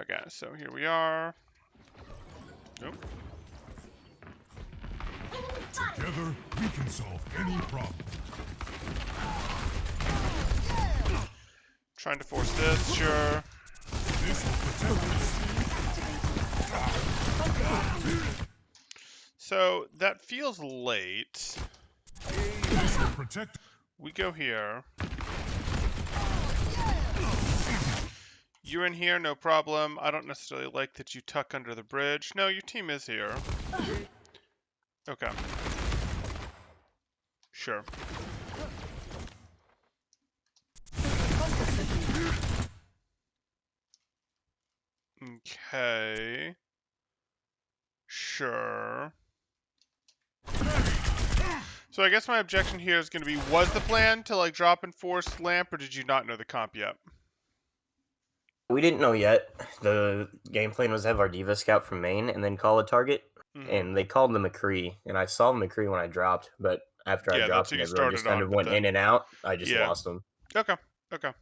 Okay, so here we are. Nope. Together, we can solve any problem. Trying to force this, sure. This will protect us. So that feels late. This will protect. We go here. You're in here, no problem. I don't necessarily like that you tuck under the bridge. No, your team is here. Okay. Sure. Okay. Sure. So I guess my objection here is going to be, was the plan to like drop and force lamp, or did you not know the comp yet? We didn't know yet. The game plan was to have our Diva scout from main and then call a target. And they called the McCree, and I saw the McCree when I dropped, but after I Yeah, that's dropped who and you everyone started just kind on, of but went in then... and out, I just Yeah. lost them. Okay, okay.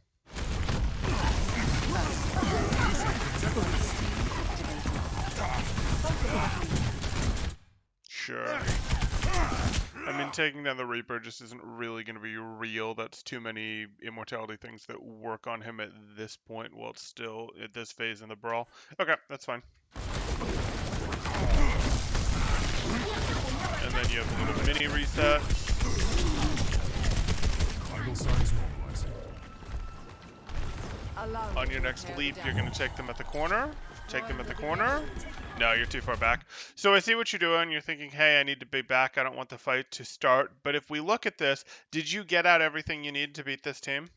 Sure. I mean, taking down the Reaper just isn't really going to be real. That's too many immortality things that work on him at this point while it's still at this phase in the brawl. Okay, that's fine. And then you have a little mini reset. Vital signs normalizing. On your next leap, you're going to take them at the corner. Take them at the corner. No, you're too far back. So I see what you're doing. You're thinking, hey, I need to be back. I don't want the fight to start. But if we look at this, did you get out everything you need to beat this team?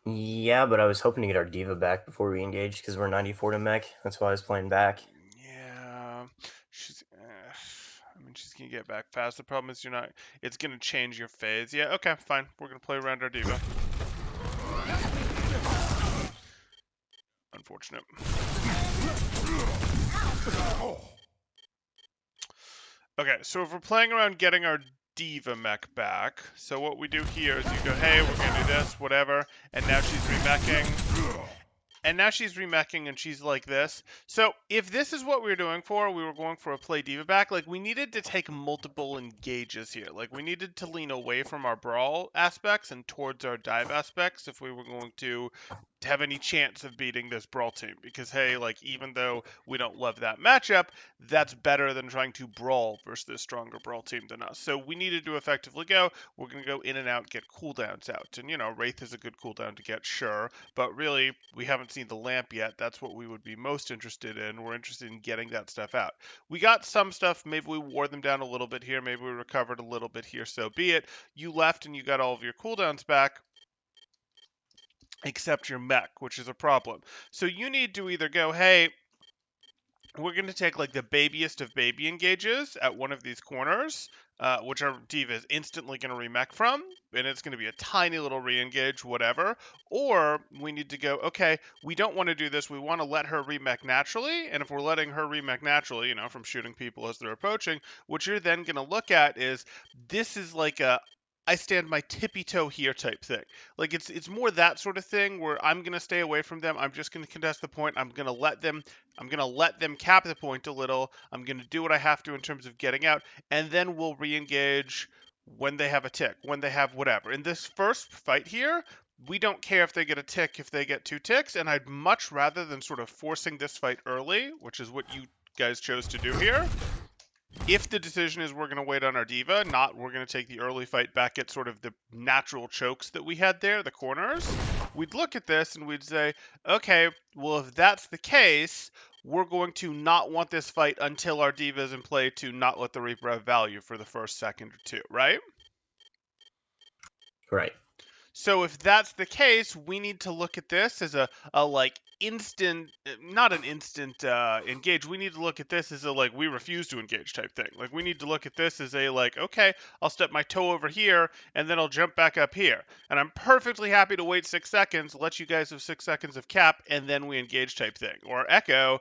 Yeah, but I was hoping to get our Diva back before we engaged because we're 94 to mech. That's why I was playing back. Yeah. I mean, she's going to get back fast. The problem is you're not... It's going to change your phase. Yeah, okay, fine. We're going to play around our Diva. Unfortunate. Okay, so if we're playing around getting our Diva mech back, so what we do here is you go, hey, we're going to do this, whatever, and now she's remeching. And now she's remeching and she's like this. So if this is what we were doing for, we were going for a play Diva back, like we needed to take multiple engages here. Like we needed to lean away from our brawl aspects and towards our dive aspects if we were going to have any chance of beating this brawl team. Because hey, like even though we don't love that matchup, that's better than trying to brawl versus this stronger brawl team than us. So we needed to effectively go, we're going to go in and out, get cooldowns out. And you know, Wraith is a good cooldown to get, sure, but really we haven't seen the lamp yet. That's what we would be most interested in. We're interested in getting that stuff out. We got some stuff. Maybe we wore them down a little bit here. Maybe we recovered a little bit here. So be it. You left and you got all of your cooldowns back, except your mech, which is a problem. So you need to either go, hey, we're going to take like the babiest of baby engages at one of these corners, which our Diva is instantly going to remech from, and it's going to be a tiny little re-engage, whatever. Or we need to go, okay, we don't want to do this. We want to let her remech naturally, and if we're letting her remech naturally, you know, from shooting people as they're approaching, what you're then going to look at is this is like a I stand my tippy toe here type thing. Like it's more that sort of thing where I'm gonna stay away from them. I'm just gonna contest the point. I'm gonna let them cap the point a little. I'm gonna do what I have to in terms of getting out, and then we'll re-engage when they have a tick, when they have whatever. In this first fight here, we don't care if they get a tick, if they get 2 ticks, and I'd much rather than sort of forcing this fight early, which is what you guys chose to do here. If the decision is we're going to wait on our Diva, not we're going to take the early fight back at sort of the natural chokes that we had there, the corners, we'd look at this and we'd say, okay, well, if that's the case, we're going to not want this fight until our Diva is in play to not let the Reaper have value for the first second or two, right? Right. So if that's the case, we need to look at this as a like instant, not an instant engage. We need to look at this as a like we refuse to engage type thing. Like we need to look at this as a like, okay, I'll step my toe over here and then I'll jump back up here. And I'm perfectly happy to wait 6 seconds, let you guys have 6 seconds of cap, and then we engage type thing. Or Echo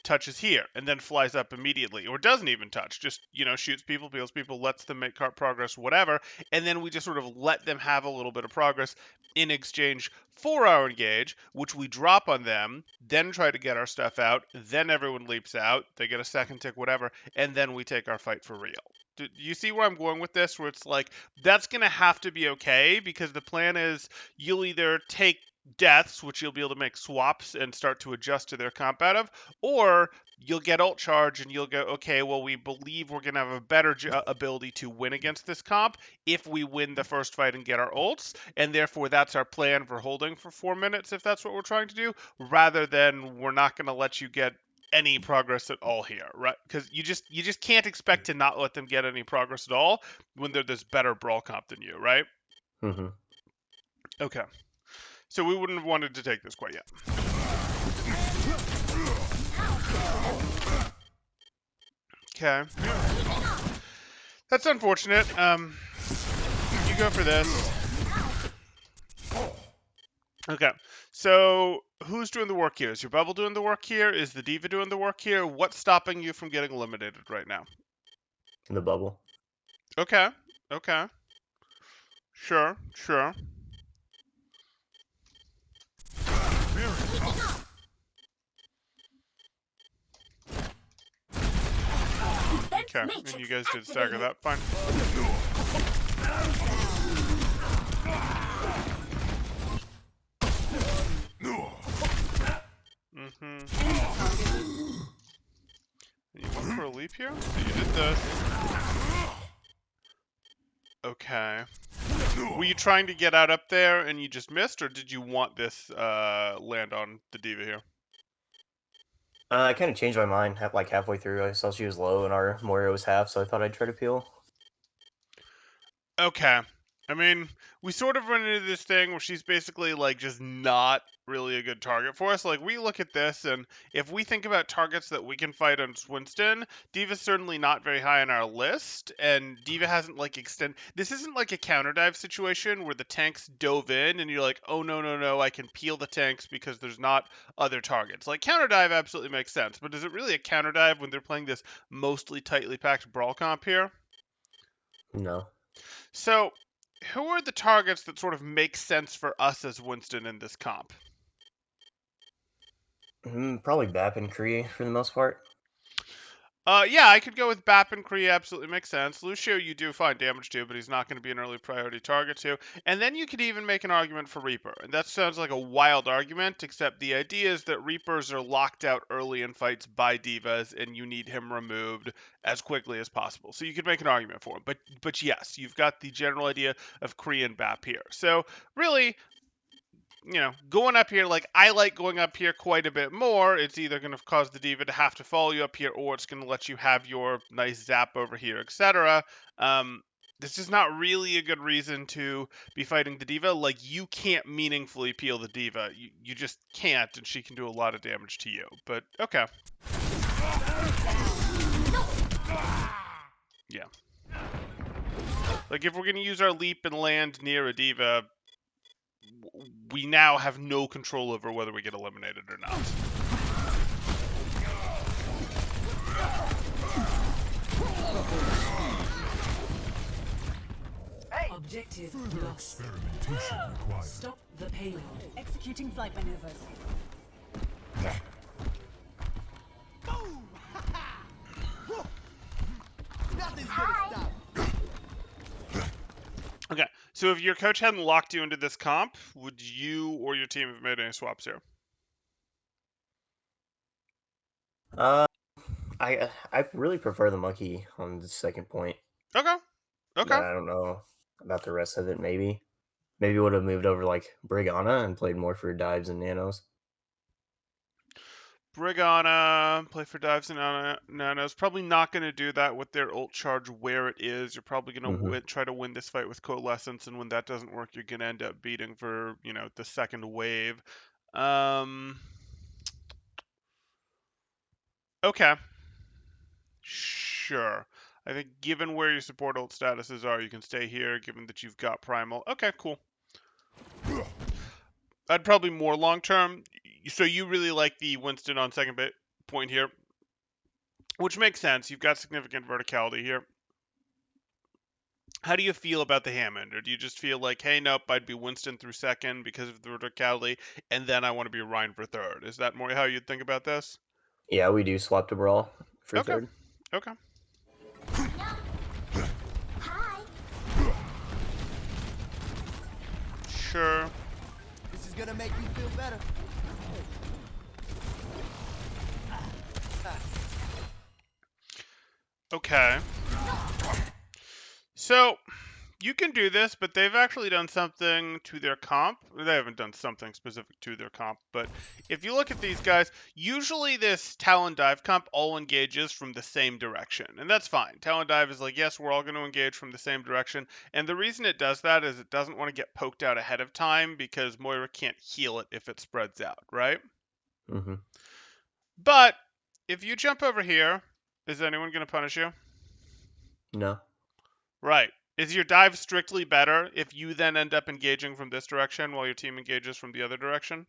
touches here and then flies up immediately, or doesn't even touch, just, you know, shoots people, peels people, lets them make progress, whatever, and then we just sort of let them have a little bit of progress progress in exchange for our engage, which we drop on them, then try to get our stuff out, then everyone leaps out, they get a second tick, whatever, and then we take our fight for real. Do you see where I'm going with this? Where it's like, that's going to have to be okay, because the plan is you'll either take deaths, which you'll be able to make swaps and start to adjust to their comp out of, or you'll get ult charge and you'll go, okay, well, we believe we're going to have a better ability to win against this comp if we win the first fight and get our ults, and therefore that's our plan for holding for 4 minutes if that's what we're trying to do, rather than we're not going to let you get any progress at all here, right? Because you just can't expect to not let them get any progress at all when they're this better brawl comp than you, right? Mm-hmm. Okay. So we wouldn't have wanted to take this quite yet. Okay. That's unfortunate. You go for this. Okay. So who's doing the work here? Is your bubble doing the work here? Is the diva doing the work here? What's stopping you from getting eliminated right now? In the bubble. Okay. Okay. Sure. Sure. Okay, and you guys did stagger that, fine. You went for a leap here? So you did this. Okay. Were you trying to get out up there and you just missed, or did you want this land on the diva here? I kind of changed my mind like halfway through. I saw she was low and our Moira was half, so I thought I'd try to peel. Okay. I mean, we sort of run into this thing where she's basically like just not really a good target for us. Like, we look at this, and if we think about targets that we can fight on Winston, Diva's certainly not very high on our list, and Diva hasn't like this isn't like a counter dive situation where the tanks dove in and you're like, oh no, I can peel the tanks because there's not other targets. Like, counter dive absolutely makes sense, but is it really a counter dive when they're playing this mostly tightly packed brawl comp here? No. So, who are the targets that sort of make sense for us as Winston in this comp? Probably Bap and Kree for the most part. Yeah, I could go with Bap and Kree, absolutely makes sense. Lucio, you do find damage to, but he's not going to be an early priority target to. And then you could even make an argument for Reaper. And that sounds like a wild argument, except the idea is that Reapers are locked out early in fights by divas, and you need him removed as quickly as possible. So you could make an argument for him. But yes, you've got the general idea of Kree and Bap here. So really, going up here, like, I like going up here quite a bit more. It's either going to cause the diva to have to follow you up here, or it's going to let you have your nice zap over here, etc. This is not really a good reason to be fighting the diva. Like, you can't meaningfully peel the diva. You just can't, and she can do a lot of damage to you. But, okay. Yeah. Like, if we're going to use our leap and land near a diva, we now have no control over whether we get eliminated or not. Objective Further lost. experimentation required. Stop the payload. Executing flight maneuvers. Nothing's gonna stop. Okay, so if your coach hadn't locked you into this comp, would you or your team have made any swaps here? I really prefer the monkey on the second point. Okay. Okay. I don't know about the rest of it. Maybe would have moved over like Brigana and played more for dives and nanos. Brigana, play for dives and nanos. Probably not going to do that with their ult charge where it is. You're probably going to try to win this fight with Coalescence, and when that doesn't work, you're going to end up beating for, the second wave. Okay. Sure. I think given where your support ult statuses are, you can stay here, given that you've got Primal. Okay, cool. I'd probably more long-term. So you really like the Winston on second point here, which makes sense. You've got significant verticality here. How do you feel about the Hammond? Or do you just feel like, hey, nope, I'd be Winston through second because of the verticality, and then I want to be Ryan for third? Is that more how you'd think about this? Yeah, we do swap to Brawl for Okay. third. Okay. Sure. This is gonna make you feel better. Okay. So, you can do this, but they've actually done something to their comp. They haven't done something specific to their comp, but if you look at these guys, usually this Talon Dive comp all engages from the same direction, and that's fine. Talon Dive is like, yes, we're all going to engage from the same direction, and the reason it does that is it doesn't want to get poked out ahead of time because Moira can't heal it if it spreads out, right? Mm-hmm. But if you jump over here, is anyone going to punish you? No. Right. Is your dive strictly better if you then end up engaging from this direction while your team engages from the other direction?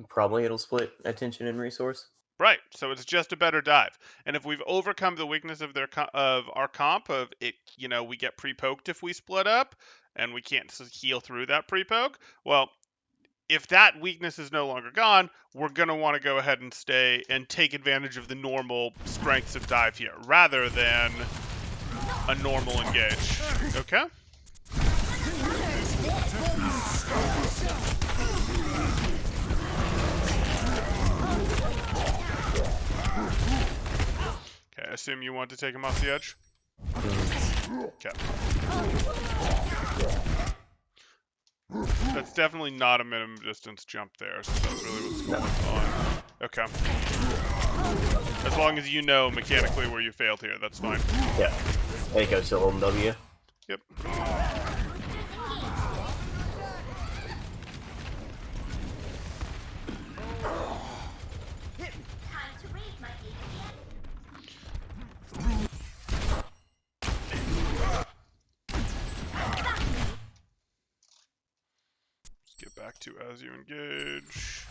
Probably it'll split attention and resource. Right. So it's just a better dive. And if we've overcome the weakness of of our comp of it, we get pre-poked if we split up and we can't heal through that pre-poke. Well, if that weakness is no longer gone, we're going to want to go ahead and stay and take advantage of the normal strengths of dive here rather than a normal engage. Okay? Okay, I assume you want to take him off the edge? Okay. That's definitely not a minimum distance jump there, so that's really what's going on. Okay. As long as you know mechanically where you failed here, that's fine. Yeah. There you go, still holding W. Yep. Just get back to as you engage.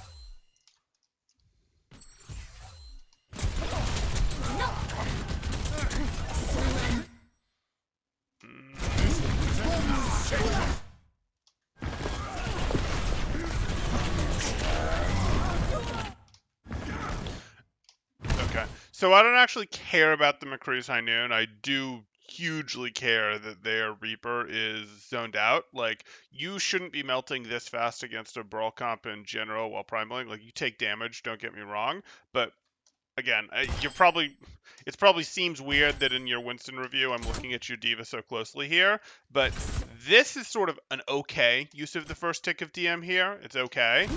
Okay, so I don't actually care about the McCree's High Noon. I do hugely care that their Reaper is zoned out. Like, you shouldn't be melting this fast against a Brawl comp in general while primaling. Like, you take damage, don't get me wrong, but again, it probably seems weird that in your Winston review I'm looking at your D.Va so closely here, but this is sort of an okay use of the first tick of DM here. It's okay.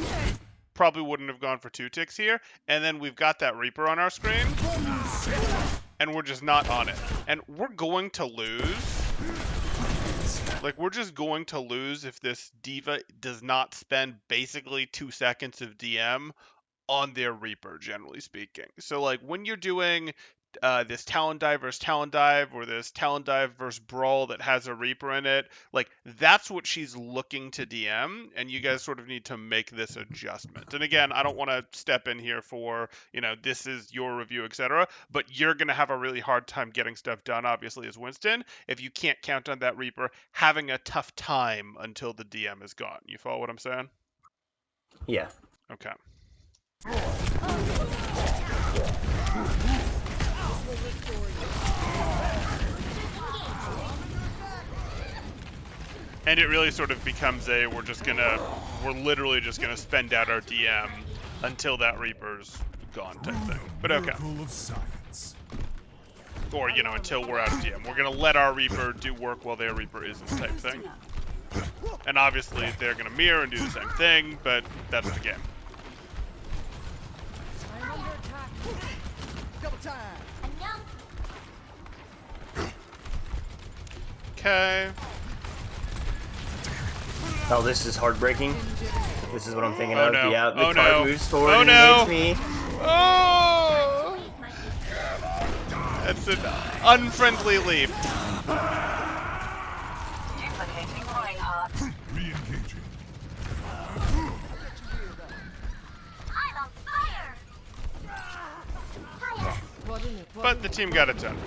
Probably wouldn't have gone for 2 ticks here, and then we've got that Reaper on our screen, and we're just not on it. And we're going to lose. Like, we're just going to lose if this D.Va does not spend basically 2 seconds of DM on their Reaper, generally speaking. So, like, when you're doing this Talon Dive versus Talon Dive, or this Talon Dive versus Brawl that has a Reaper in it, like, that's what she's looking to DM, and you guys sort of need to make this adjustment. And again, I don't want to step in here for, this is your review, etc., but you're going to have a really hard time getting stuff done, obviously, as Winston, if you can't count on that Reaper having a tough time until the DM is gone. You follow what I'm saying? Yeah. Okay. And it really sort of becomes we're literally just gonna spend out our DM until that Reaper's gone type thing. But okay. Or, until we're out of DM. We're gonna let our Reaper do work while their Reaper isn't type thing. And obviously they're gonna mirror and do the same thing, but that's the game. Double time. Okay. Oh, this is heartbreaking. This is what I'm thinking Oh of. no. Yeah, the Oh card no. moves forward Oh and no. hits me. Oh! That's an unfriendly leap. Re-engaging. But the team got it done.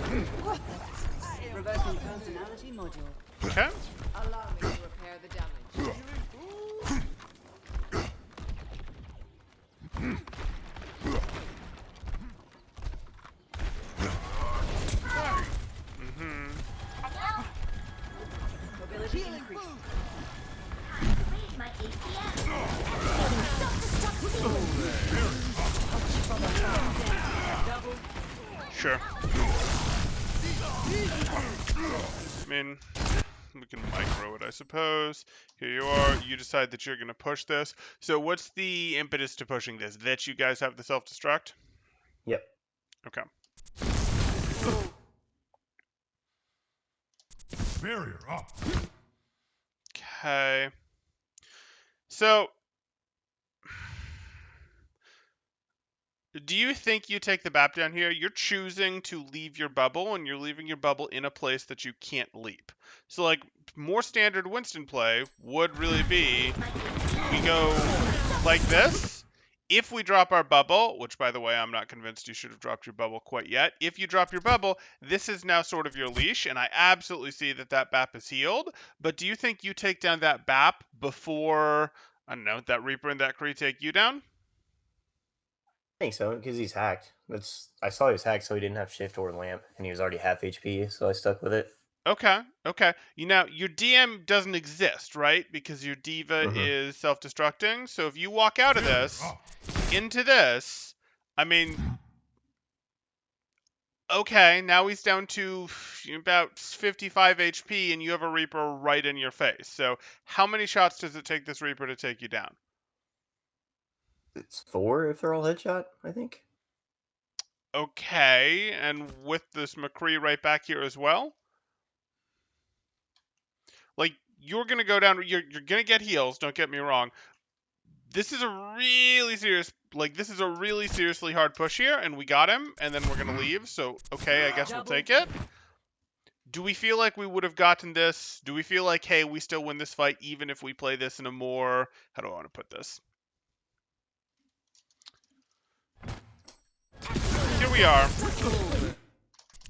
Reversing concept. Personality module. Okay. Allow me to repair the damage. Mobility increase. Sure. I mean, we can micro it, I suppose. Here you are. You decide that you're going to push this. So what's the impetus to pushing this? That you guys have the self-destruct? Yep. Okay. Barrier up. Okay. So, do you think you take the BAP down here? You're choosing to leave your bubble, and you're leaving your bubble in a place that you can't leap. So, like, more standard Winston play would really be we go like this. If we drop our bubble, which, by the way, I'm not convinced you should have dropped your bubble quite yet. If you drop your bubble, this is now sort of your leash, and I absolutely see that that BAP is healed. But do you think you take down that BAP before, I don't know, that Reaper and that Kree take you down? I think so, because he's hacked. I saw he was hacked, so he didn't have shift or lamp, and he was already half HP, so I stuck with it. Okay, okay. You know, your DM doesn't exist, right? Because your diva is self-destructing. So if you walk out of this into this, I mean, okay, now he's down to about 55 HP, and you have a Reaper right in your face. So how many shots does it take this Reaper to take you down? It's 4 if they're all headshot, I think. Okay, and with this McCree right back here as well? Like, you're going to go down, you're going to get heals, don't get me wrong. This is a really serious, this is a really seriously hard push here, and we got him, and then we're going to leave, so, okay, I guess we'll take it. Do we feel like we would have gotten this? Do we feel like, hey, we still win this fight, even if we play this in a more, how do I want to put this? Here we are.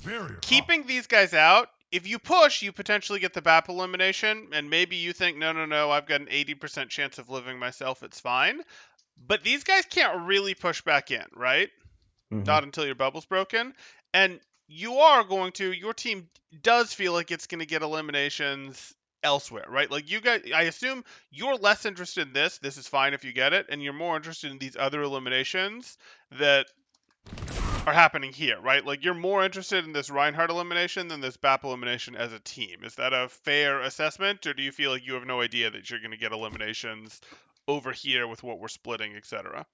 Barrier Keeping these guys out, if you push, you potentially get the BAP elimination, and maybe you think, no, I've got an 80% chance of living myself, it's fine. But these guys can't really push back in, right? Not until your bubble's broken. And your team does feel like it's going to get eliminations elsewhere, right? Like, you guys, I assume you're less interested in this is fine if you get it, and you're more interested in these other eliminations that are happening here, right? Like, you're more interested in this Reinhardt elimination than this BAP elimination as a team. Is that a fair assessment, or do you feel like you have no idea that you're going to get eliminations over here with what we're splitting, etc.?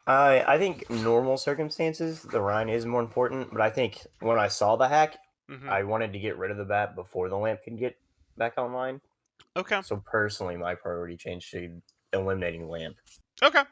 I think normal circumstances, the Rhine is more important, but I think when I saw the hack, I wanted to get rid of the BAP before the lamp can get back online. Okay. So personally, my priority changed to eliminating lamp. Okay.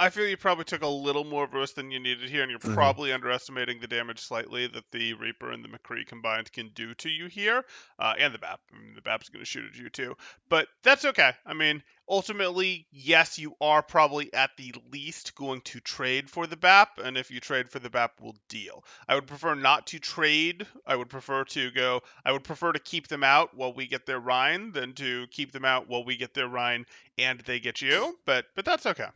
I feel you probably took a little more of a risk than you needed here, and you're probably underestimating the damage slightly that the Reaper and the McCree combined can do to you here, and the BAP. I mean, the BAP's going to shoot at you too, but that's okay. I mean, ultimately, yes, you are probably at the least going to trade for the BAP, and if you trade for the BAP, we'll deal. I would prefer not to trade. I would prefer to keep them out while we get their Rhine than to keep them out while we get their Rhine and they get you, but that's okay.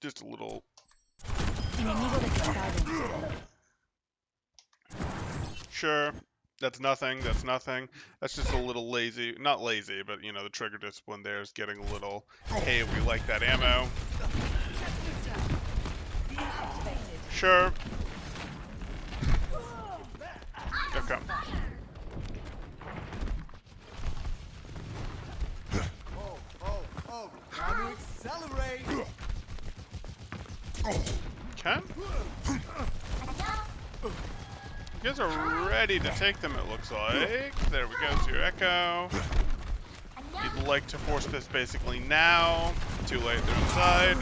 Just a little. Sure. That's nothing. That's just a little lazy. Not lazy, but, you know, the trigger discipline there is getting a little, hey, we like that ammo. Sure. Okay. Time to accelerate. Okay. You guys are ready to take them, it looks like. There we go, to your echo. You'd like to force this basically now. Too late, they're inside.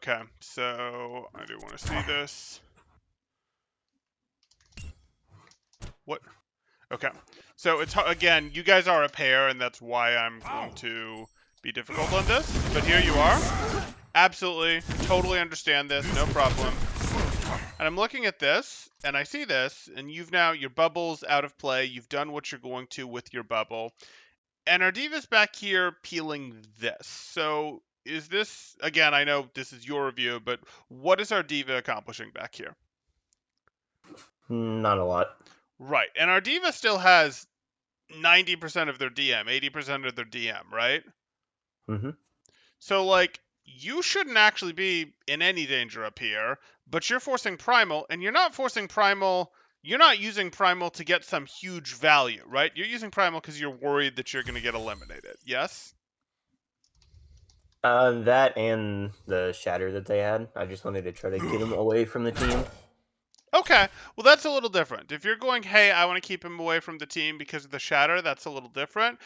Okay, so I do want to see this. What? Okay, so it's again, you guys are a pair, and that's why I'm going to be difficult on this. But here you are. Absolutely, totally understand this, no problem. And I'm looking at this, and I see this, and your bubble's out of play. You've done what you're going to with your bubble. And our diva's back here peeling this. So is this, again, I know this is your review, but what is our diva accomplishing back here? Not a lot. Right. And our diva still has 90% of their DM, 80% of their DM, right? Mm-hmm. So, like, you shouldn't actually be in any danger up here, but you're forcing Primal, and you're not forcing Primal. You're not using Primal to get some huge value, right? You're using Primal because you're worried that you're going to get eliminated, yes? That and the shatter that they had. I just wanted to try to get him away from the team. Okay, well, that's a little different. If you're going, hey, I want to keep him away from the team because of the shatter, that's a little different.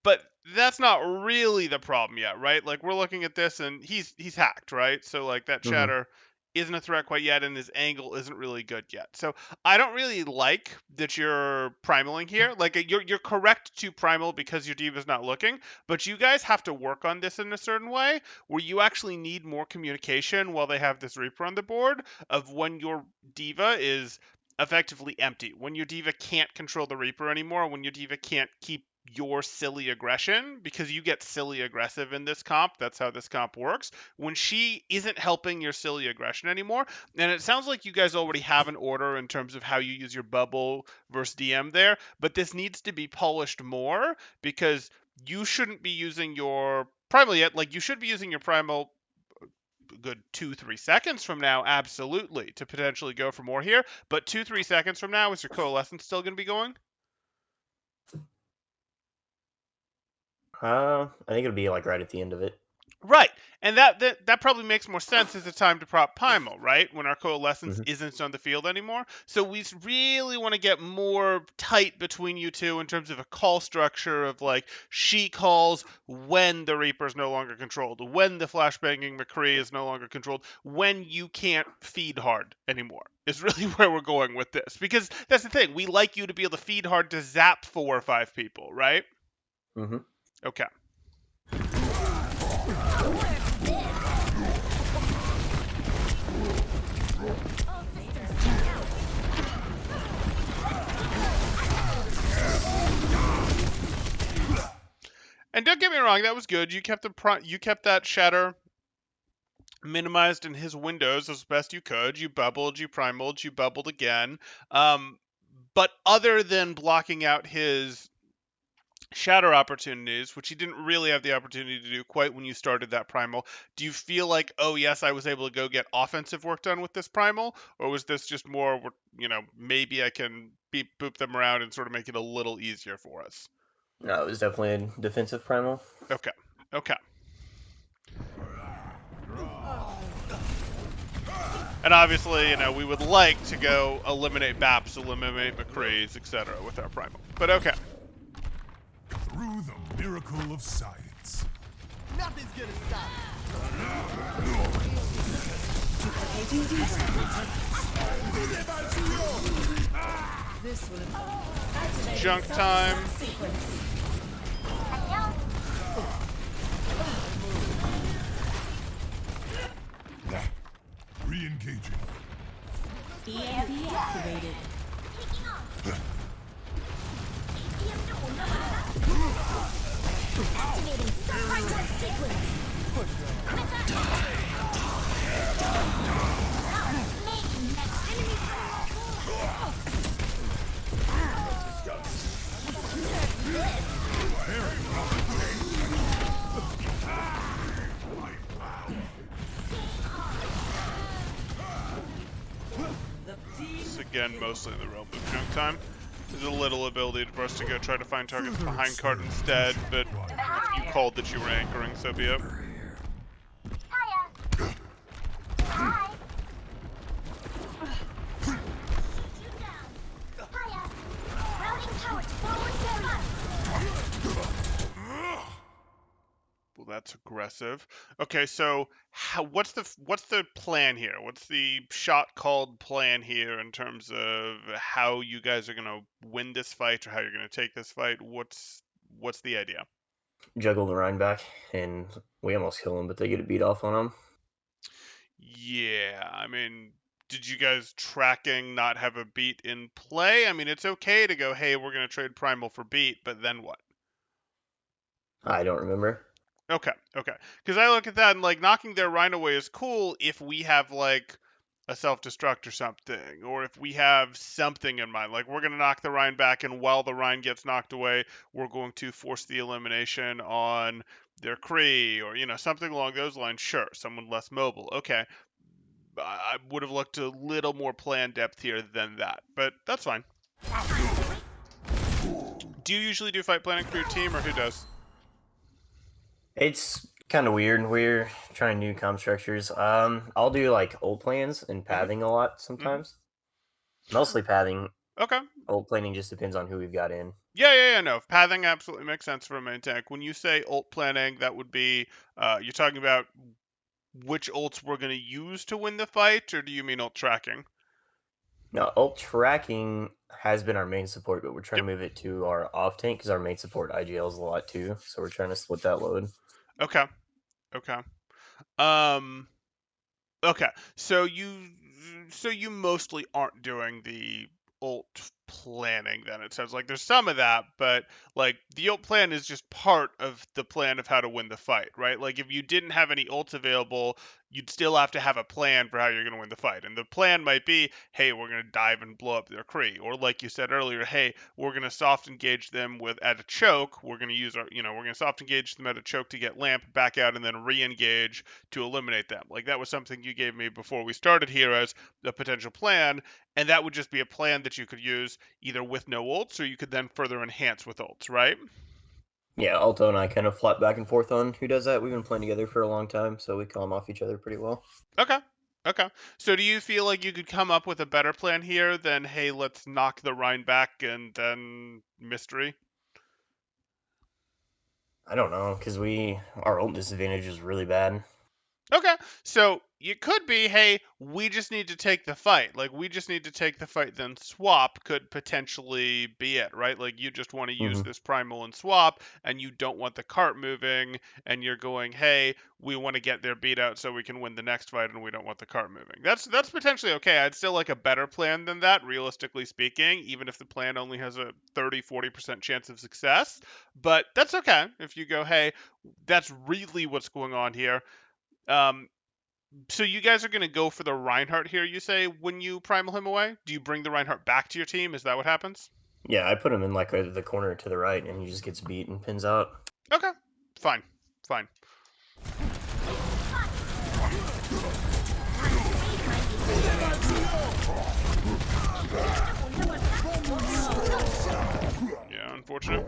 But that's not really the problem yet, right? Like, we're looking at this, and he's hacked, right? So, like, that Mm-hmm. shatter isn't a threat quite yet, and his angle isn't really good yet. So I don't really like that you're primaling here. Like, you're correct to primal because your diva's not looking, but you guys have to work on this in a certain way where you actually need more communication while they have this Reaper on the board of when your diva is effectively empty, when your diva can't control the Reaper anymore, when your diva can't keep your silly aggression, because you get silly aggressive in this comp. That's how this comp works. When she isn't helping your silly aggression anymore, and it sounds like you guys already have an order in terms of how you use your bubble versus DM there, but this needs to be polished more because you shouldn't be using your primal yet. Like, you should be using your primal good 2-3 seconds from now, absolutely, to potentially go for more here. But 2-3 seconds from now, is your coalescence still going to be going? I think it'll be like right at the end of it. Right, and that probably makes more sense as a time to prop Primal, right? When our coalescence Mm-hmm. isn't on the field anymore. So we really want to get more tight between you two in terms of a call structure of, like, she calls when the Reaper's no longer controlled, when the flashbanging McCree is no longer controlled, when you can't feed hard anymore. Is really where we're going with this. Because that's the thing, we like you to be able to feed hard to zap 4 or 5 people, right? Mm-hmm. Okay. And don't get me wrong, that was good. You kept that shatter minimized in his windows as best you could. You bubbled, you primaled, you bubbled again. But other than blocking out his shatter opportunities, which he didn't really have the opportunity to do quite when you started that primal, do you feel like, oh yes, I was able to go get offensive work done with this primal, or was this just more, maybe I can boop them around and sort of make it a little easier for us? No, it was definitely a defensive primal. Okay. And obviously, we would like to go eliminate Baps, eliminate McCree's, etc. with our primal. But okay. Through the miracle of science. Nothing's gonna stop. This will Junk time. Re-engaging. EMP activated. This again, mostly in the realm of junk time. There's a little ability for us to go try to find targets behind cart instead, but if you called that you were anchoring, so be it. Well, that's aggressive. Okay, so what's the plan here? What's the shot called plan here in terms of how you guys are gonna win this fight or how you're gonna take this fight? What's the idea? Juggle the Rhine back, and we almost kill him, but they get a beat off on him. Yeah, I mean, did you guys tracking not have a beat in play? I mean, it's okay to go, hey, we're gonna trade Primal for beat, but then what? I don't remember. Okay, okay. Because I look at that and like knocking their Rhine away is cool if we have like a self-destruct or something, or if we have something in mind. Like we're gonna knock the Rhine back, and while the Rhine gets knocked away, we're going to force the elimination on their Kree, or something along those lines. Sure, someone less mobile. Okay, I would have looked a little more plan depth here than that, but that's fine. Do you usually do fight planning for your team, or who does? It's kind of weird. We're trying new comp structures. I'll do like old plans and pathing a lot sometimes. Mostly pathing. Okay. Old planning just depends on who we've got in. Yeah, no. Pathing absolutely makes sense for a main tank. When you say ult planning, that would be, you're talking about which ults we're going to use to win the fight, or do you mean ult tracking? Now, ult tracking has been our main support, but we're trying to move it to our off tank because our main support IGLs a lot too. So we're trying to split that load. Okay. Um, okay. So you mostly aren't doing the ult planning then. It sounds like there's some of that, but like the ult plan is just part of the plan of how to win the fight, right? Like if you didn't have any ults available, you'd still have to have a plan for how you're going to win the fight. And the plan might be, hey, we're going to dive and blow up their Kree. Or like you said earlier, hey, we're going to soft engage them at a choke. We're going to use we're going to soft engage them at a choke to get Lamp back out and then re-engage to eliminate them. Like that was something you gave me before we started here as a potential plan. And that would just be a plan that you could use either with no ults or you could then further enhance with ults, right? Yeah, Alto and I kind of flop back and forth on who does that. We've been playing together for a long time, so we calm off each other pretty well. Okay. So do you feel like you could come up with a better plan here than, hey, let's knock the Rhine back and then mystery? I don't know, because our ult disadvantage is really bad. Okay, so it could be, hey, we just need to take the fight. Like, we just need to take the fight, then swap could potentially be it, right? Like, you just want to use this primal and swap, and you don't want the cart moving, and you're going, hey, we want to get their beat out so we can win the next fight, and we don't want the cart moving. That's potentially okay. I'd still like a better plan than that, realistically speaking, even if the plan only has a 30-40% chance of success. But that's okay if you go, hey, that's really what's going on here. So you guys are going to go for the Reinhardt here, you say, when you primal him away? Do you bring the Reinhardt back to your team? Is that what happens? Yeah, I put him in like the corner to the right, and he just gets beat and pins out. Okay, fine. Yeah, unfortunate.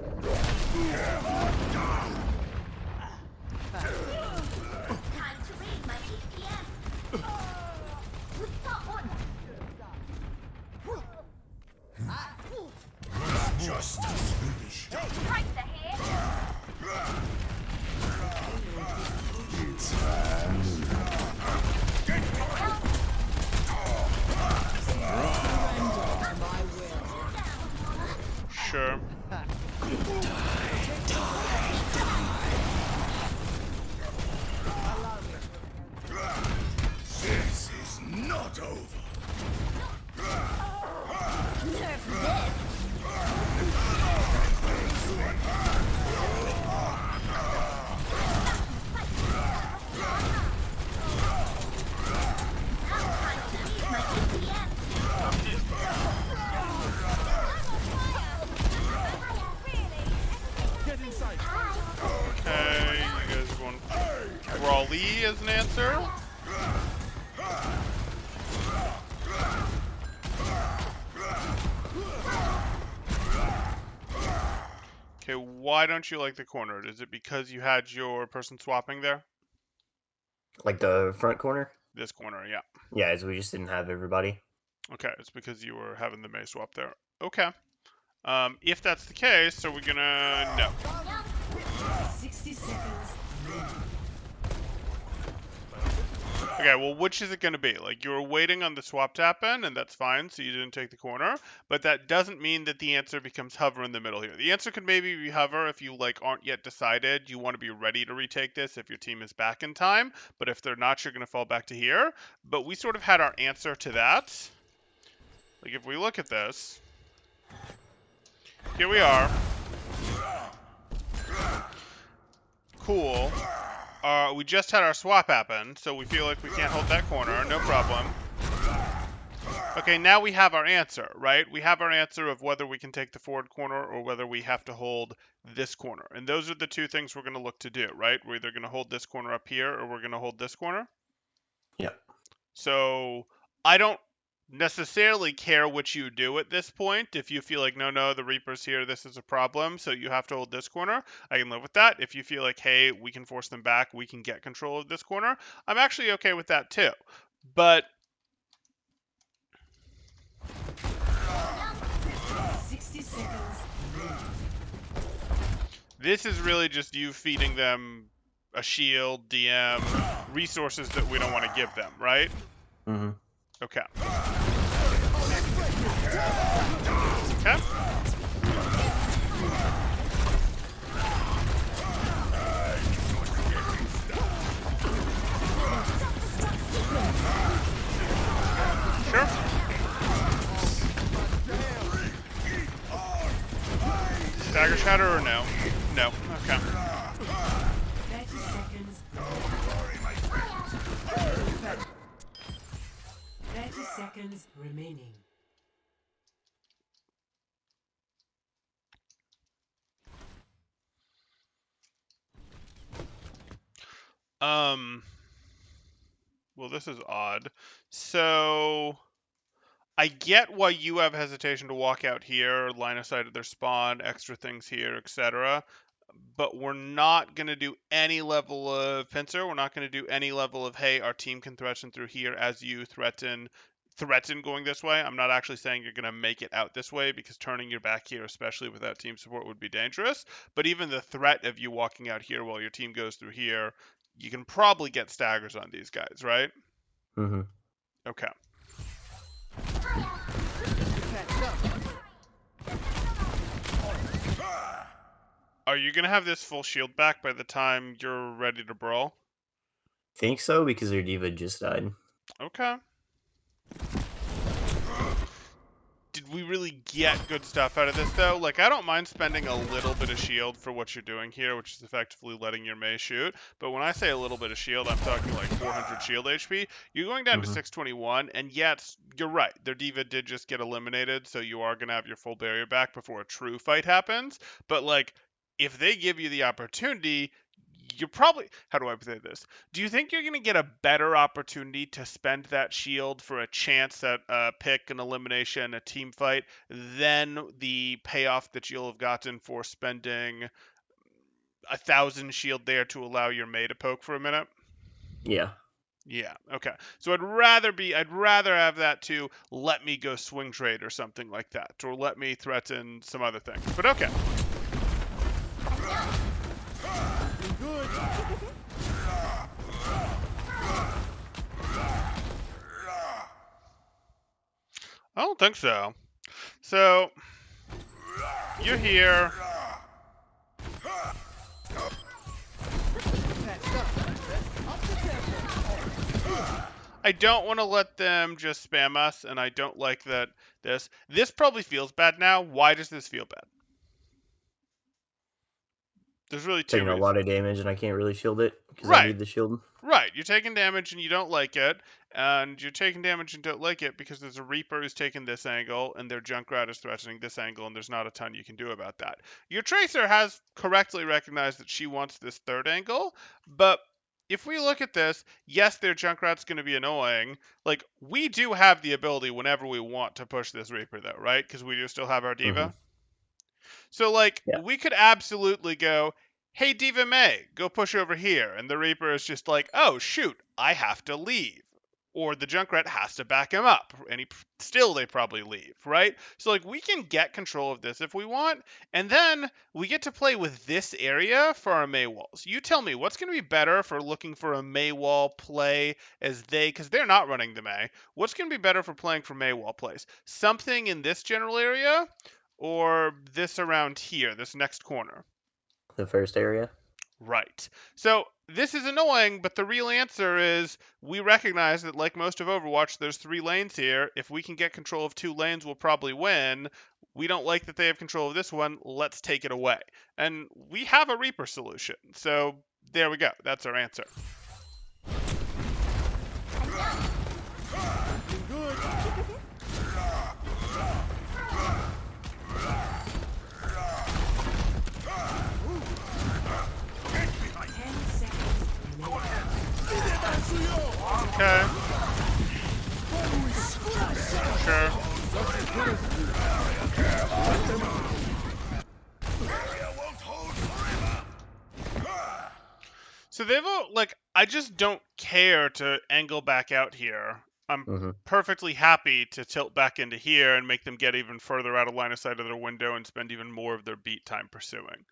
Justice finish. Sure. This is not over. Okay, you guys are going Raleigh as an answer. Okay, why don't you like the corner? Is it because you had your person swapping there? Like the front corner? This corner, yeah. Yeah, as we just didn't have everybody. Okay, it's because you were having the May swap there. Okay. If that's the case, are we gonna... No. 60 seconds. Okay, well, which is it going to be? Like, you were waiting on the swap to happen, and that's fine, so you didn't take the corner, but that doesn't mean that the answer becomes hover in the middle here. The answer could maybe be hover if you, like, aren't yet decided. You want to be ready to retake this if your team is back in time, but if they're not, you're going to fall back to here. But we sort of had our answer to that. Like, if we look at this, here we are. Cool. We just had our swap happen, so we feel like we can't hold that corner. No problem. Okay, now we have our answer, right? We have our answer of whether we can take the forward corner or whether we have to hold this corner. And those are the two things we're going to look to do, right? We're either going to hold this corner up here or we're going to hold this corner. Yeah. So I don't necessarily care what you do at this point. If you feel like, no, the Reaper's here, this is a problem, so you have to hold this corner, I can live with that. If you feel like, hey, we can force them back, we can get control of this corner, I'm actually okay with that too. But 60 seconds. this is really just you feeding them a shield, DM, resources that we don't want to give them, right? Mm-hmm. Okay. Okay. Sure. Stagger shatter or no? No. Okay. 30 seconds. 30 seconds remaining. Well, this is odd. So I get why you have hesitation to walk out here, line of sight of their spawn, extra things here, etc. But we're not going to do any level of pincer. We're not going to do any level of, hey, our team can threaten through here as you threaten going this way. I'm not actually saying you're going to make it out this way because turning your back here, especially without team support, would be dangerous. But even the threat of you walking out here while your team goes through here, you can probably get staggers on these guys, right? Mm-hmm. Okay. Are you going to have this full shield back by the time you're ready to brawl? Think so, because their diva just died. Okay. Did we really get good stuff out of this, though? Like, I don't mind spending a little bit of shield for what you're doing here, which is effectively letting your Mei shoot. But when I say a little bit of shield, I'm talking like 400 shield HP. You're going down to 621, and yet, you're right. Their diva did just get eliminated, so you are going to have your full barrier back before a true fight happens. But, like, if they give you the opportunity, you're probably, how do I say this? Do you think you're going to get a better opportunity to spend that shield for a chance at a pick, an elimination, a team fight, than the payoff that you'll have gotten for spending 1,000 shield there to allow your Mei to poke for a minute? Yeah. Yeah, okay. So I'd rather have that to let me go swing trade or something like that, or let me threaten some other things. But okay. I don't think so. So, you're here. I don't want to let them just spam us, and I don't like that this probably feels bad now. Why does this feel bad? There's really two Taking a reasons. lot of damage, and I can't really shield it, because I Right. need the shield. Right, you're taking damage and you don't like it, and you're taking damage and don't like it because there's a Reaper who's taking this angle, and their Junkrat is threatening this angle, and there's not a ton you can do about that. Your Tracer has correctly recognized that she wants this third angle, but if we look at this, yes, their Junkrat's going to be annoying. Like, we do have the ability whenever we want to push this Reaper, though, right? Because we do still have our Diva. So, like, Yeah. we could absolutely go, hey, Diva May, go push over here. And the Reaper is just like, oh, shoot, I have to leave. or the Junkrat has to back him up, and still they probably leave, right? So like we can get control of this if we want, and then we get to play with this area for our Mei walls. You tell me what's going to be better for looking for a Mei wall play as because they're not running the Mei. What's going to be better for playing for Mei wall plays? Something in this general area, or this around here, this next corner? The first area. Right. So this is annoying, but the real answer is we recognize that, like most of Overwatch, there's 3 lanes here. If we can get control of 2 lanes, we'll probably win. We don't like that they have control of this one. Let's take it away. And we have a Reaper solution. So there we go. That's our answer. Okay. Sure. So they've like, I just don't care to angle back out here. I'm perfectly happy to tilt back into here and make them get even further out of line of sight of their window and spend even more of their beat time pursuing.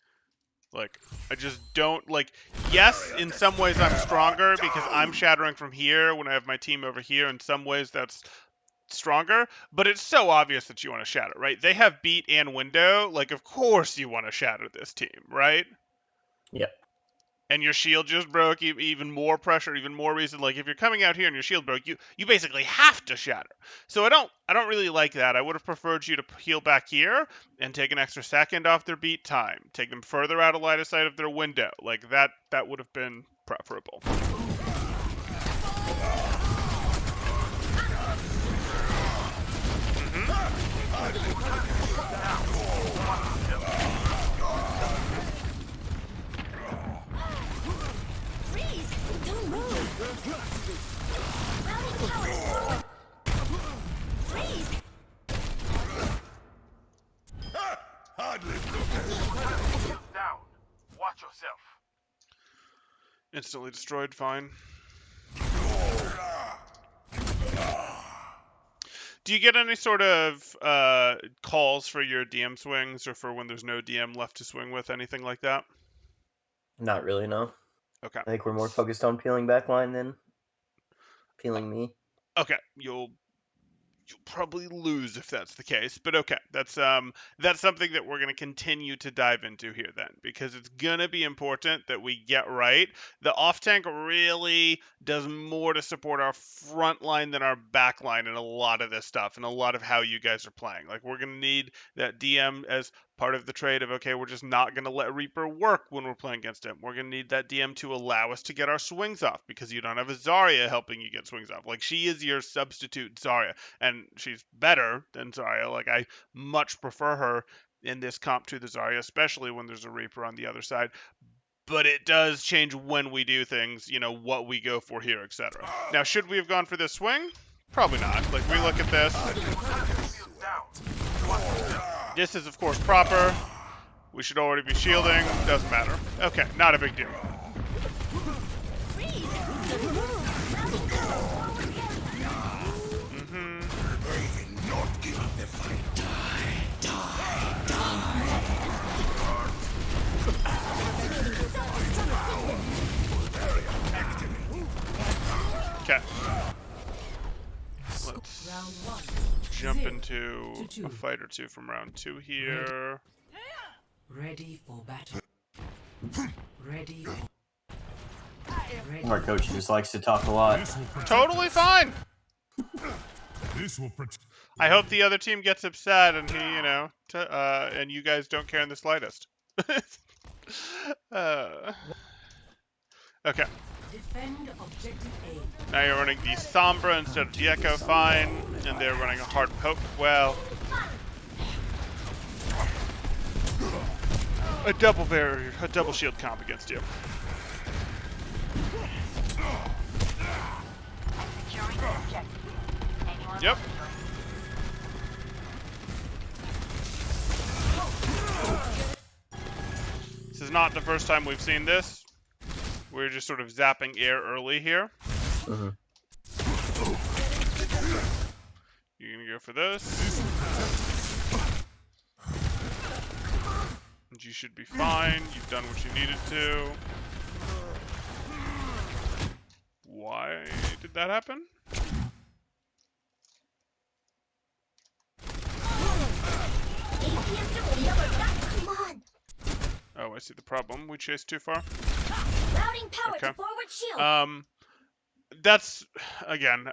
Like, I just don't, like, yes, in some ways I'm stronger because I'm shattering from here when I have my team over here. In some ways that's stronger, but it's so obvious that you want to shatter, right? They have beat and window. Like, of course you want to shatter this team, right? Yep. And your shield just broke, even more pressure, even more reason. Like, if you're coming out here and your shield broke, you basically have to shatter. So I don't really like that. I would have preferred you to heal back here and take an extra second off their beat time. Take them further out of line of sight of their window. Like, that would have been preferable. Down. Watch yourself. Instantly destroyed, fine. Do you get any sort of calls for your DM swings or for when there's no DM left to swing with, anything like that? Not really, no. Okay. I think we're more focused on peeling backline than peeling me. Okay, you'll probably lose if that's the case, but okay, that's something that we're going to continue to dive into here then, because it's going to be important that we get right. The off tank really does more to support our front line than our back line in a lot of this stuff and a lot of how you guys are playing. Like, we're going to need that DM as part of the trade of, okay, we're just not going to let Reaper work when we're playing against him. We're going to need that DM to allow us to get our swings off, because you don't have a Zarya helping you get swings off. Like, she is your substitute Zarya, and she's better than Zarya. Like, I much prefer her in this comp to the Zarya, especially when there's a Reaper on the other side. But it does change when we do things, what we go for here, etc. Now, should we have gone for this swing? Probably not. Like, we look at this. This is, of course, proper. We should already be shielding. Doesn't matter. Okay, not a big deal. Okay. Let's jump into a fight or two from round 2 here. Ready for battle. Ready for... Our coach just likes to talk a lot. Totally fine. This will protect. I hope the other team gets upset and he, and you guys don't care in the slightest. Okay. Defend objective A. Now you're running the Sombra instead of the Echo, fine. And they're running a hard poke. Well, a double barrier, a double shield comp against you. Yep. This is not the first time we've seen this. We're just sort of zapping air early here. go for this. And you should be fine. You've done what you needed to. Why did that happen? Oh, I see the problem. We chased too far. Routing power Okay. to forward shield. That's again.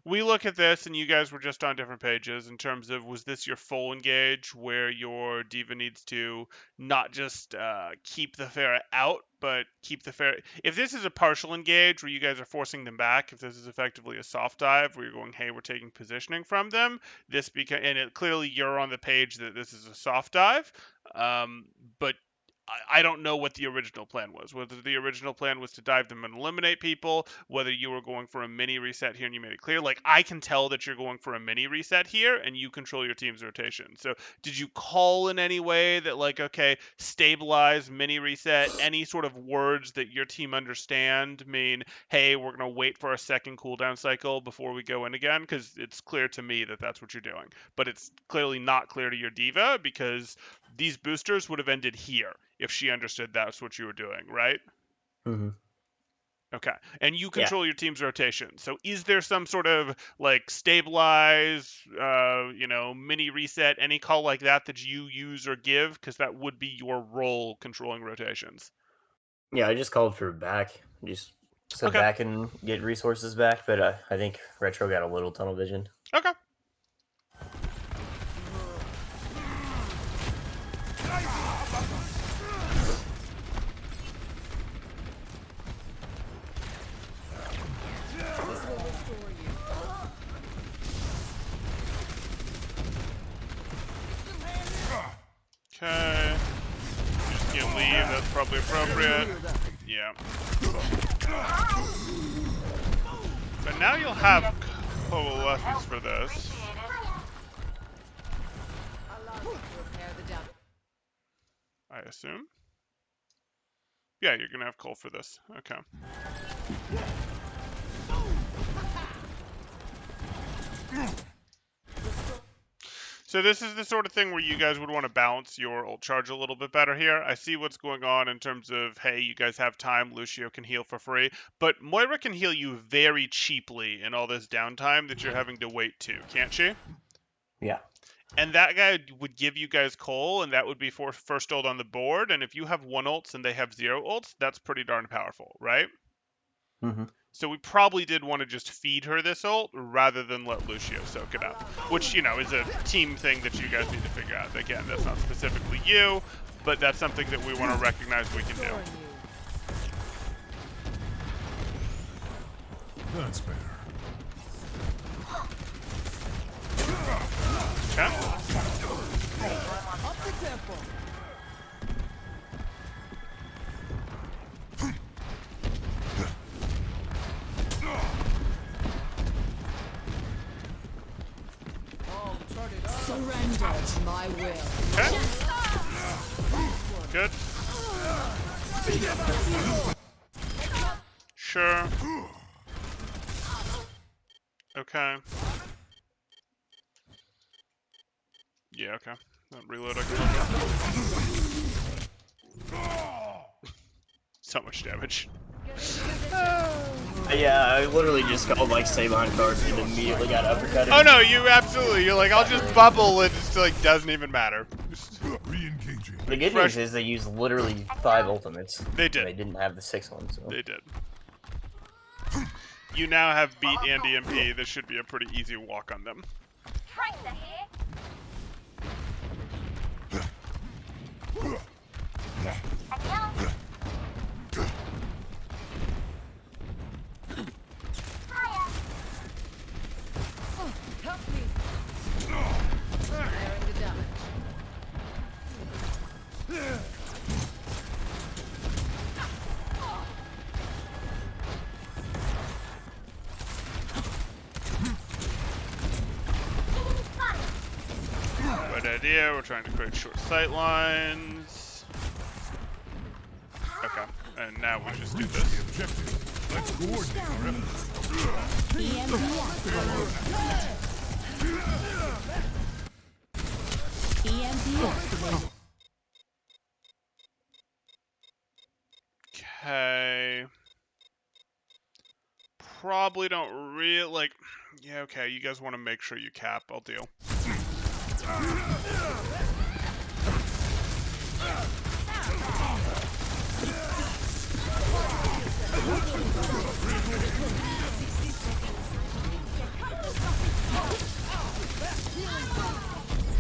We look at this, and you guys were just on different pages in terms of, was this your full engage where your diva needs to not just keep the ferret out, but keep the ferret. If this is a partial engage where you guys are forcing them back, if this is effectively a soft dive where you're going, hey, we're taking positioning from them, clearly you're on the page that this is a soft dive, but I don't know what the original plan was. Whether the original plan was to dive them and eliminate people, whether you were going for a mini reset here and you made it clear. Like, I can tell that you're going for a mini reset here and you control your team's rotation. So did you call in any way that, like, okay, stabilize, mini reset, any sort of words that your team understand mean, hey, we're going to wait for a second cooldown cycle before we go in again? Because it's clear to me that that's what you're doing. But it's clearly not clear to your diva because these boosters would have ended here if she understood that's what you were doing, right? Mm-hmm. Okay. And you control your team's rotation. So is there some sort of, like, stabilize, mini reset, any call like that you use or give? Because that would be your role controlling rotations. Yeah, I just called for back. Just sit Okay. back and get resources back, but I think Retro got a little tunnel vision. Okay. Okay. Just can't leave, that's probably appropriate. Yeah. But now you'll have coalescence for this. Allow me to repair the damage. I assume. Yeah, you're gonna have coal for this. Okay. So this is the sort of thing where you guys would want to balance your ult charge a little bit better here. I see what's going on in terms of, hey, you guys have time, Lucio can heal for free, but Moira can heal you very cheaply in all this downtime that you're having to wait to, can't she? Yeah. And that guy would give you guys coal, and that would be for first ult on the board, and if you have 1 ults and they have 0 ults, that's pretty darn powerful, right? Mm-hmm. So we probably did want to just feed her this ult rather than let Lucio soak it up, which, is a team thing that you guys need to figure out. Again, that's not specifically you, but that's something that we want to recognize we can do. That's better. Okay. Up the tempo. Surrender to my will. Okay. Good. Sure. Okay. Yeah, okay. Reload, I can look at. So much damage. Yeah, I literally just called like Sabon cards and immediately got uppercutted. Oh no, you're like, I'll just bubble, it just like doesn't even matter. Re-engaging. The good news is they used literally 5 ultimates. They did. They didn't have the 6th one, so. They did. You now have beat Andy MP. This should be a pretty easy walk on them. Help me. Repairing the damage. Good idea. We're trying to create short sight lines. Okay, and now we just do Reach this. the objective. Let's coordinate our efforts. EMP activated. EMP activated. Okay. Probably don't really like. Yeah, okay. You guys want to make sure you cap. I'll deal.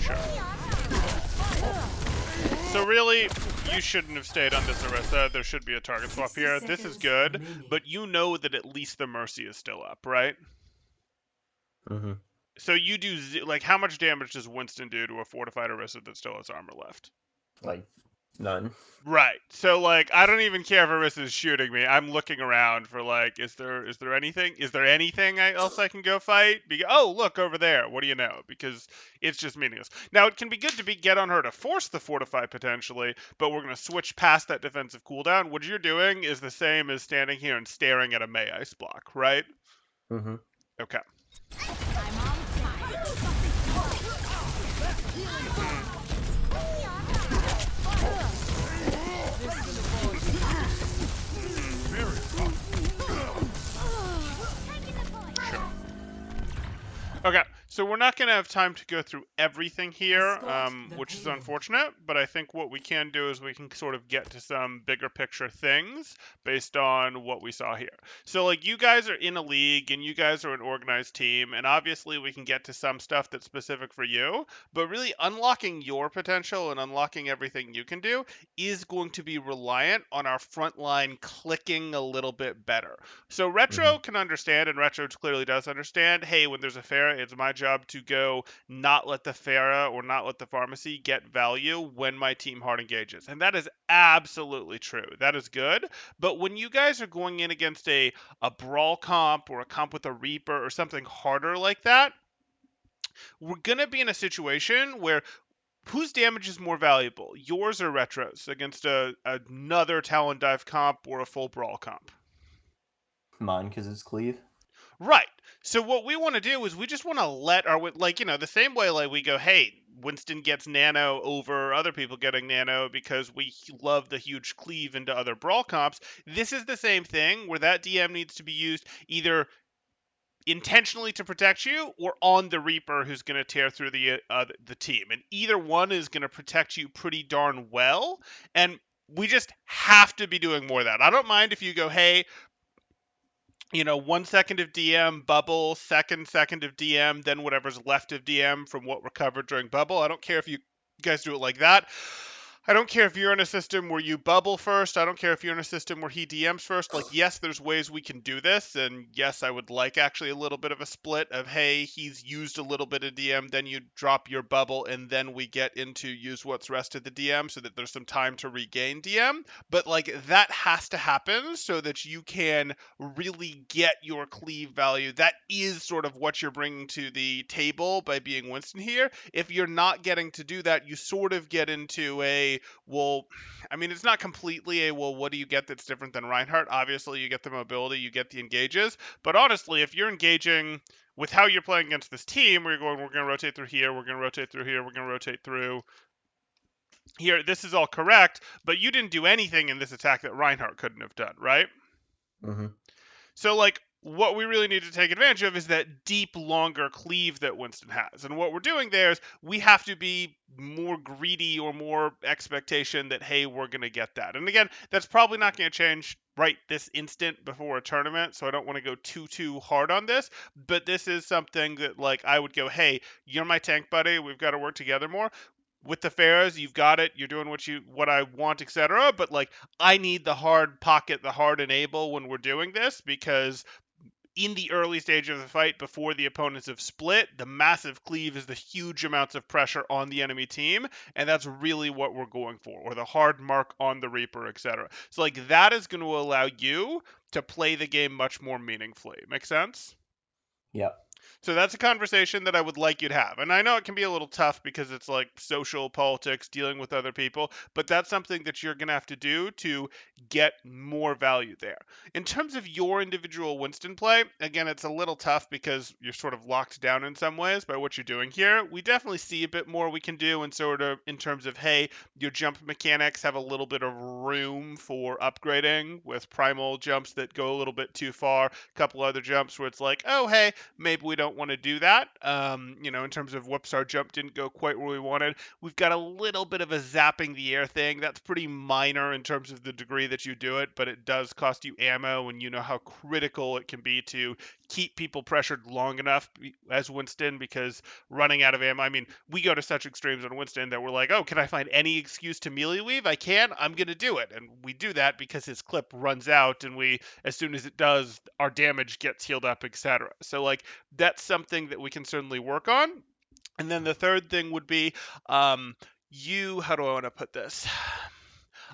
Sure. So really, you shouldn't have stayed on this Orisa. There should be a target swap here. This is good, but you know that at least the Mercy is still up, right? Mm-hmm. So you do, like, how much damage does Winston do to a fortified Orisa that still has armor left? Like, none. Right. So, like, I don't even care if Orisa is shooting me. I'm looking around for, like, is there anything? Is there anything else I can go fight? Oh, look, over there. What do you know? Because it's just meaningless. Now, it can be good to get on her to force the fortify, potentially, but we're going to switch past that defensive cooldown. What you're doing is the same as standing here and staring at a May Ice block, right? Mm-hmm. Okay. Okay, so we're not going to have time to go through everything here, which is unfortunate, but I think what we can do is we can sort of get to some bigger picture things based on what we saw here. So, like, you guys are in a league, and you guys are an organized team, and obviously we can get to some stuff that's specific for you, but really unlocking your potential and unlocking everything you can do is going to be reliant on our front line clicking a little bit better. So Retro can understand, and Retro clearly does understand, hey, when there's a Pharah, it's my job to go not let the Pharah or not let the pharmacy get value when my team hard engages. And that is absolutely true. That is good. But when you guys are going in against a brawl comp or a comp with a Reaper or something harder like that, we're going to be in a situation where whose damage is more valuable, yours or Retro's, against another Talon Dive comp or a full brawl comp? Mine, because it's cleave. Right. So what we want to do is we just want to let our, like, the same way, like, we go, hey, Winston gets nano over other people getting nano because we love the huge cleave into other brawl comps. This is the same thing where that DM needs to be used either intentionally to protect you or on the Reaper who's going to tear through the team. And either one is going to protect you pretty darn well. And we just have to be doing more of that. I don't mind if you go, hey, 1 second of DM, bubble, second of DM, then whatever's left of DM from what recovered during bubble. I don't care if you guys do it like that. I don't care if you're in a system where you bubble first. I don't care if you're in a system where he DMs first. Like, yes, there's ways we can do this. And yes, I would like actually a little bit of a split of, hey, he's used a little bit of DM, then you drop your bubble, and then we get into use what's rest of the DM so that there's some time to regain DM. But, like, that has to happen so that you can really get your cleave value. That is sort of what you're bringing to the table by being Winston here. If you're not getting to do that, you sort of get into it's not completely what do you get that's different than Reinhardt? Obviously, you get the mobility, you get the engages. But honestly, if you're engaging with how you're playing against this team, where you're going, we're going to rotate through here, we're going to rotate through here, we're going to rotate through here, this is all correct, but you didn't do anything in this attack that Reinhardt couldn't have done, right? Mm-hmm. So, like, what we really need to take advantage of is that deep, longer cleave that Winston has. And what we're doing there is we have to be more greedy or more expectation that, hey, we're going to get that. And again, that's probably not going to change right this instant before a tournament, so I don't want to go too hard on this. But this is something that, like, I would go, hey, you're my tank buddy. We've got to work together more. With the Pharaohs, you've got it. You're doing what I want, etc. But, like, I need the hard pocket, the hard enable when we're doing this, because in the early stage of the fight, before the opponents have split, the massive cleave is the huge amounts of pressure on the enemy team, and that's really what we're going for, or the hard mark on the Reaper, etc. So, like, that is going to allow you to play the game much more meaningfully. Make sense? Yep. So that's a conversation that I would like you to have. And I know it can be a little tough because it's like social politics, dealing with other people, but that's something that you're going to have to do to get more value there. In terms of your individual Winston play, again, it's a little tough because you're sort of locked down in some ways by what you're doing here. We definitely see a bit more we can do in sort of in terms of, hey, your jump mechanics have a little bit of room for upgrading with primal jumps that go a little bit too far, a couple other jumps where it's like, oh, hey, maybe we don't want to do that. In terms of whoops, our jump didn't go quite where we wanted. We've got a little bit of a zapping the air thing. That's pretty minor in terms of the degree that you do it, but it does cost you ammo, and you know how critical it can be to keep people pressured long enough as Winston, because running out of ammo, I mean, we go to such extremes on Winston that we're like, oh, can I find any excuse to melee weave? I can. I'm going to do it. And we do that because his clip runs out, and as soon as it does, our damage gets healed up, etc. So, like, that's something that we can certainly work on. And then the third thing would be, how do I want to put this?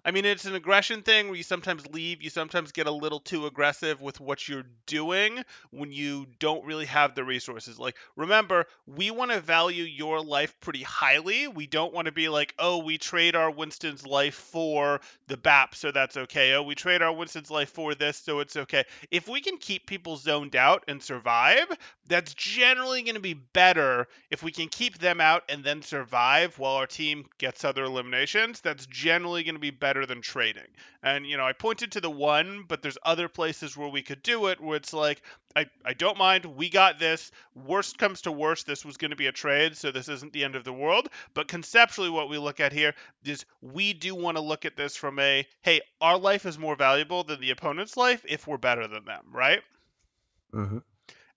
I mean, it's an aggression thing where you sometimes leave, you sometimes get a little too aggressive with what you're doing when you don't really have the resources. Like, remember, we want to value your life pretty highly. We don't want to be like, oh, we trade our Winston's life for the BAP, so that's okay. Oh, we trade our Winston's life for this, so it's okay. If we can keep people zoned out and survive, that's generally going to be better if we can keep them out and then survive while our team gets other eliminations. That's generally going to be better than trading. And, I pointed to the one, but there's other places where we could do it where it's like, I don't mind. We got this. Worst comes to worst, this was going to be a trade, so this isn't the end of the world. But conceptually, what we look at here is we do want to look at this from a, hey, our life is more valuable than the opponent's life if we're better than them, right? Mm-hmm.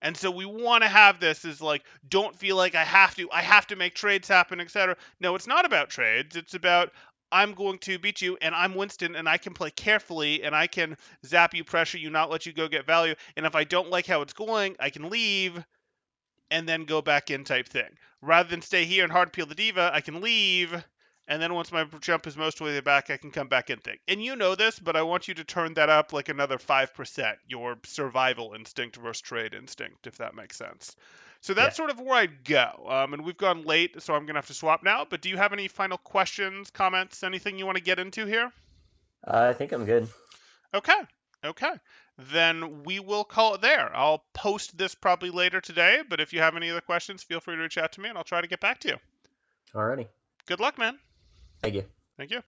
And so we want to have this as like, don't feel like I have to make trades happen, etc. No, it's not about trades. It's about, I'm going to beat you, and I'm Winston, and I can play carefully, and I can zap you, pressure you, not let you go get value. And if I don't like how it's going, I can leave and then go back in type thing. Rather than stay here and hard peel the diva, I can leave, and then once my jump is most of the way back, I can come back in thing. And you know this, but I want you to turn that up like another 5%, your survival instinct versus trade instinct, if that makes sense. So that's sort of where I'd go. And we've gone late, so I'm going to have to swap now. But do you have any final questions, comments, anything you want to get into here? I think I'm good. Okay. Then we will call it there. I'll post this probably later today, but if you have any other questions, feel free to reach out to me, and I'll try to get back to you. Alrighty. Good luck, man. Thank you. Thank you.